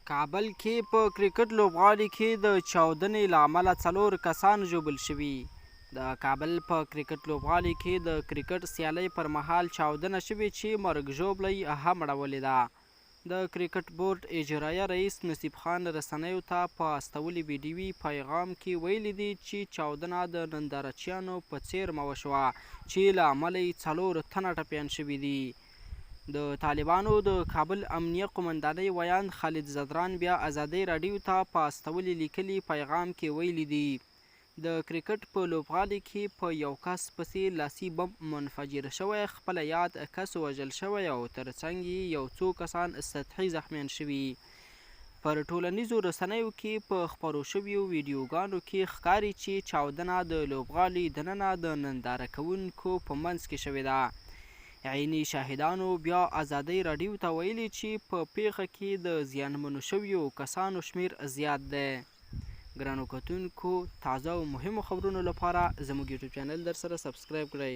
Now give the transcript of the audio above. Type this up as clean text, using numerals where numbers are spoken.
کابل کې په کرکټ لوبغالي کې د چاودنې له امله 4 کسان ژوبل شوي. د کابل په کرکټ لوبغالي کې د کرکټ سیالۍ پر مهال چاودنه شوې چې مرګ ژوبلی هم اړولې ده. د کرکټ بورډ اجرایه رئیس نصیب خان رسنیو ته په استولي ویډیوي پیغام کې ویلي دي چې چاودنه د نندارچیانو په څیر وشوه چې له امله یې 4 تنه ټپیان شوي دي. د طالبانو د کابل امنیه قومندانۍ ویاند خالد زدران بیا ازادۍ راډیو ته په استولي لیکلي پیغام کې ویلي دي د کرکټ په لوبغالي کې په یو کس پسې لاسي بم منفجر شوی، خپله یاد کس وژل شوی او ترڅنګ یې یو څو کسان سطحي زخمیان شوي. پر ټولنیزو رسنیو کې په خپرو شویو ویډیوګانو کې ښکاري چې چاودنه د لوبغالي دننه د ننداره کوونکو په منځ کې شوې ده. عیني شاهدانو بیا ازادۍ راډیو ته ویلي چې په پیښه کې د زیانمنو شویو کسانو شمیر زیات دی. ګرانو کتونکو، تازه او مهمو خبرونو لپاره زموږ یوټیوب چینل در سره سبسکرایب کړئ.